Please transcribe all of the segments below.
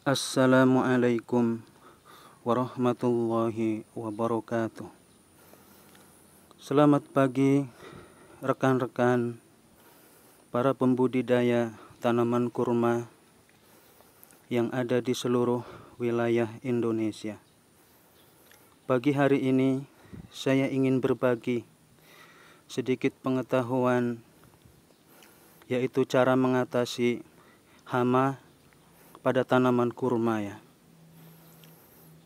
Assalamualaikum warahmatullahi wabarakatuh. Selamat pagi rekan-rekan para pembudidaya tanaman kurma yang ada di seluruh wilayah Indonesia. Pagi hari ini saya ingin berbagi sedikit pengetahuan, yaitu cara mengatasi hama pada tanaman kurma ya.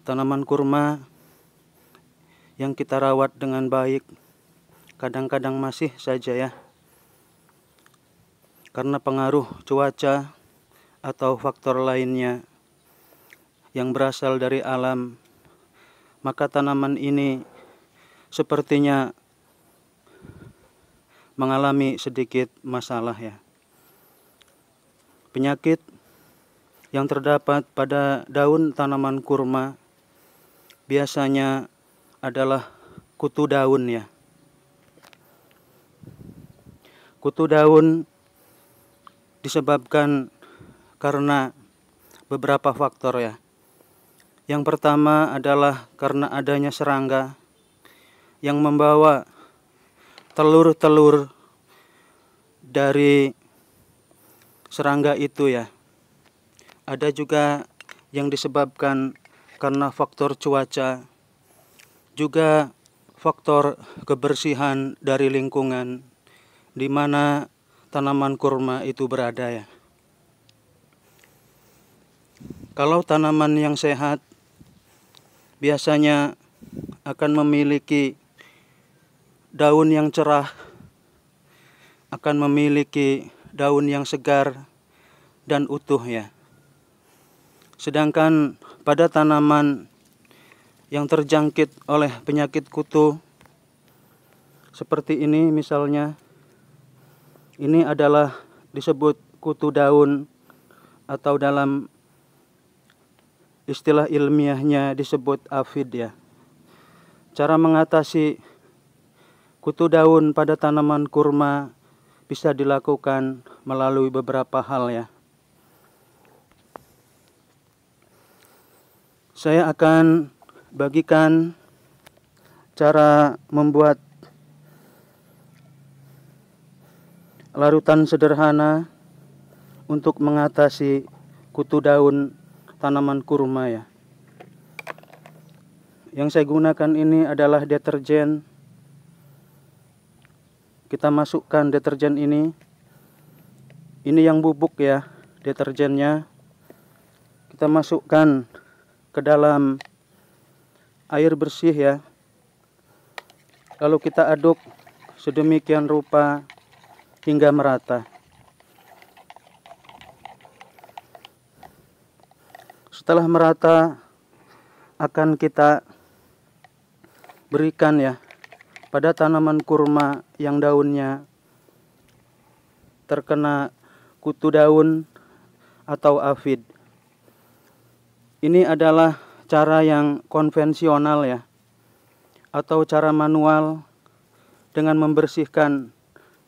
Tanaman kurma yang kita rawat dengan baik kadang-kadang masih saja ya, karena pengaruh cuaca atau faktor lainnya yang berasal dari alam, maka tanaman ini sepertinya mengalami sedikit masalah ya. Penyakit yang terdapat pada daun tanaman kurma biasanya adalah kutu daun ya. Kutu daun disebabkan karena beberapa faktor ya. Yang pertama adalah karena adanya serangga yang membawa telur-telur dari serangga itu ya. Ada juga yang disebabkan karena faktor cuaca, juga faktor kebersihan dari lingkungan di mana tanaman kurma itu berada ya. Kalau tanaman yang sehat biasanya akan memiliki daun yang cerah, akan memiliki daun yang segar dan utuh ya. Sedangkan pada tanaman yang terjangkit oleh penyakit kutu seperti ini misalnya, ini adalah disebut kutu daun atau dalam istilah ilmiahnya disebut aphid ya. Cara mengatasi kutu daun pada tanaman kurma bisa dilakukan melalui beberapa hal ya. Saya akan bagikan cara membuat larutan sederhana untuk mengatasi kutu daun tanaman kurma ya. Yang saya gunakan ini adalah deterjen. Kita masukkan deterjen ini yang bubuk ya, deterjennya. Kita masukkan ke dalam air bersih ya. Lalu kita aduk sedemikian rupa hingga merata. Setelah merata akan kita berikan ya pada tanaman kurma yang daunnya terkena kutu daun atau aphid. Ini adalah cara yang konvensional ya, atau cara manual dengan membersihkan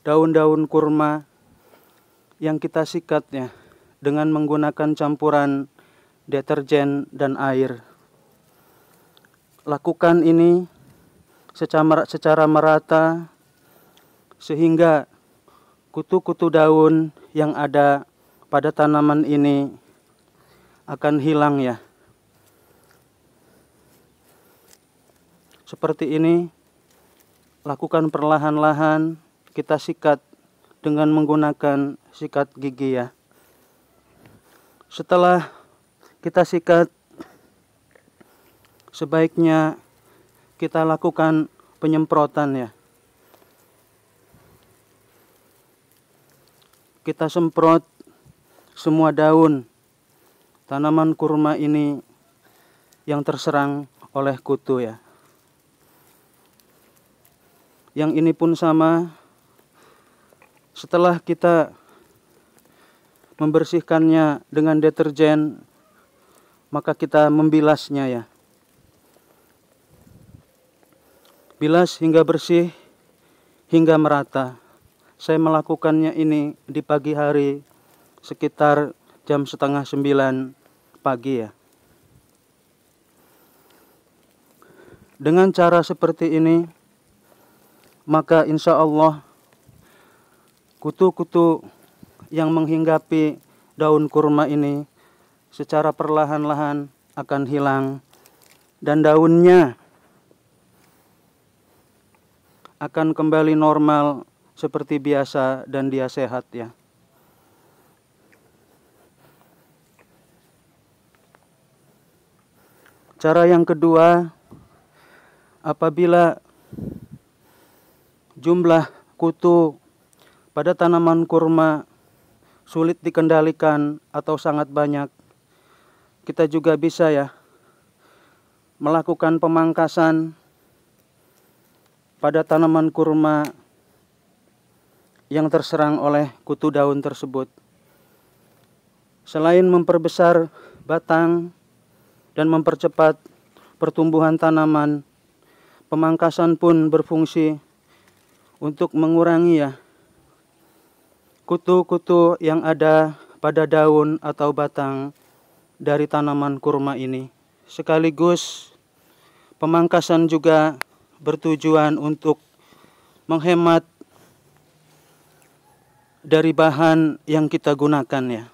daun-daun kurma yang kita sikat ya dengan menggunakan campuran deterjen dan air. Lakukan ini secara merata sehingga kutu-kutu daun yang ada pada tanaman ini akan hilang ya. Seperti ini, lakukan perlahan-lahan, kita sikat dengan menggunakan sikat gigi ya. Setelah kita sikat, sebaiknya kita lakukan penyemprotan ya. Kita semprot semua daun tanaman kurma ini yang terserang oleh kutu ya. Yang ini pun sama, setelah kita membersihkannya dengan deterjen, maka kita membilasnya ya. Bilas hingga bersih, hingga merata. Saya melakukannya ini di pagi hari sekitar jam 8:30 pagi ya. Dengan cara seperti ini, maka insya Allah kutu-kutu yang menghinggapi daun kurma ini secara perlahan-lahan akan hilang dan daunnya akan kembali normal seperti biasa dan dia sehat ya. Cara yang kedua, apabila jumlah kutu pada tanaman kurma sulit dikendalikan atau sangat banyak, kita juga bisa ya melakukan pemangkasan pada tanaman kurma yang terserang oleh kutu daun tersebut. Selain memperbesar batang dan mempercepat pertumbuhan tanaman, pemangkasan pun berfungsi untuk mengurangi ya kutu-kutu yang ada pada daun atau batang dari tanaman kurma ini. Sekaligus pemangkasan juga bertujuan untuk menghemat dari bahan yang kita gunakan ya.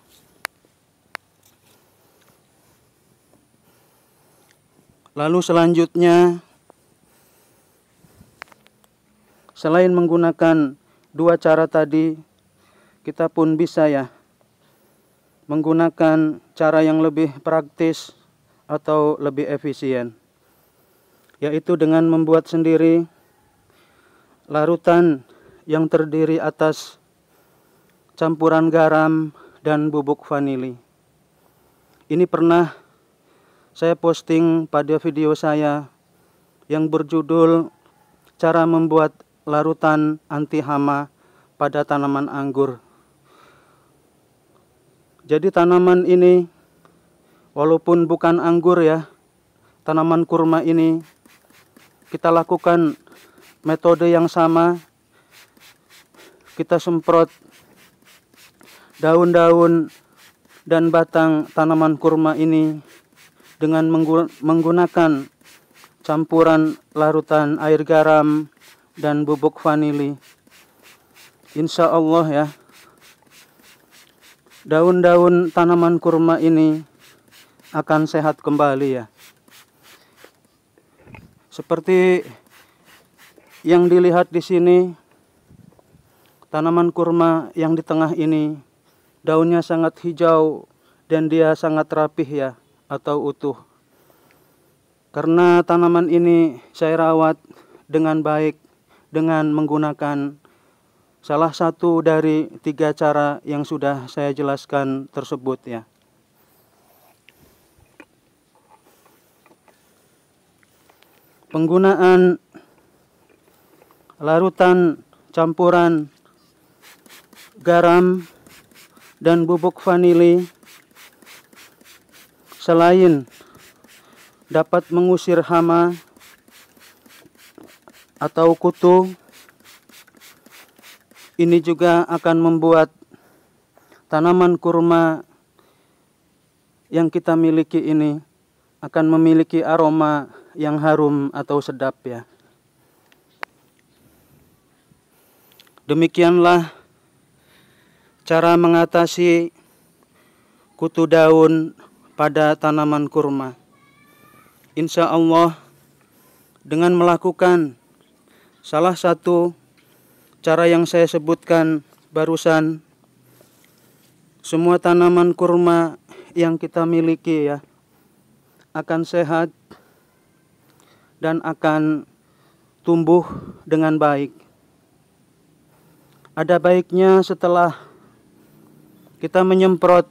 Lalu selanjutnya, selain menggunakan dua cara tadi, kita pun bisa ya menggunakan cara yang lebih praktis atau lebih efisien, yaitu dengan membuat sendiri larutan yang terdiri atas campuran garam dan bubuk vanili. Ini pernah saya posting pada video saya yang berjudul cara membuat larutan anti hama pada tanaman anggur. Jadi tanaman ini walaupun bukan anggur ya, tanaman kurma ini kita lakukan metode yang sama. Kita semprot daun-daun dan batang tanaman kurma ini dengan menggunakan campuran larutan air garam dan bubuk vanili. Insya Allah ya, daun-daun tanaman kurma ini akan sehat kembali ya. Seperti yang dilihat di sini, tanaman kurma yang di tengah ini daunnya sangat hijau dan dia sangat rapih ya, atau utuh. Karena tanaman ini saya rawat dengan baik dengan menggunakan salah satu dari 3 cara yang sudah saya jelaskan tersebut ya. Penggunaan larutan campuran garam dan bubuk vanili selain dapat mengusir hama atau kutu, ini juga akan membuat tanaman kurma yang kita miliki ini akan memiliki aroma yang harum atau sedap ya. Demikianlah cara mengatasi kutu daun pada tanaman kurma. Insya Allah dengan melakukan salah satu cara yang saya sebutkan barusan, semua tanaman kurma yang kita miliki ya akan sehat dan akan tumbuh dengan baik. Ada baiknya setelah kita menyemprot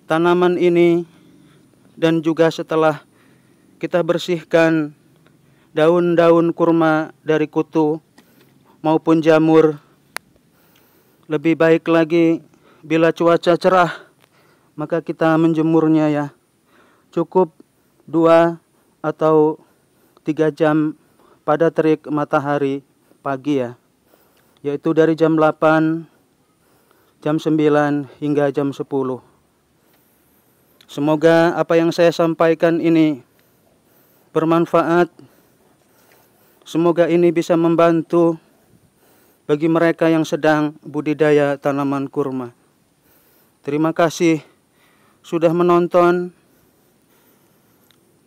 tanaman ini dan juga setelah kita bersihkan daun-daun kurma dari kutu maupun jamur, lebih baik lagi bila cuaca cerah maka kita menjemurnya ya. Cukup 2 atau 3 jam pada terik matahari pagi ya, yaitu dari jam 8, jam 9 hingga jam 10. Semoga apa yang saya sampaikan ini bermanfaat. Semoga ini bisa membantu bagi mereka yang sedang budidaya tanaman kurma. Terima kasih sudah menonton.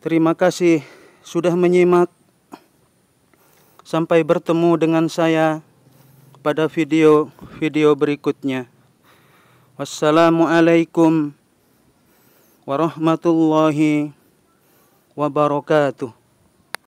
Terima kasih sudah menyimak. Sampai bertemu dengan saya pada video berikutnya. Wassalamualaikum warahmatullahi wabarakatuh.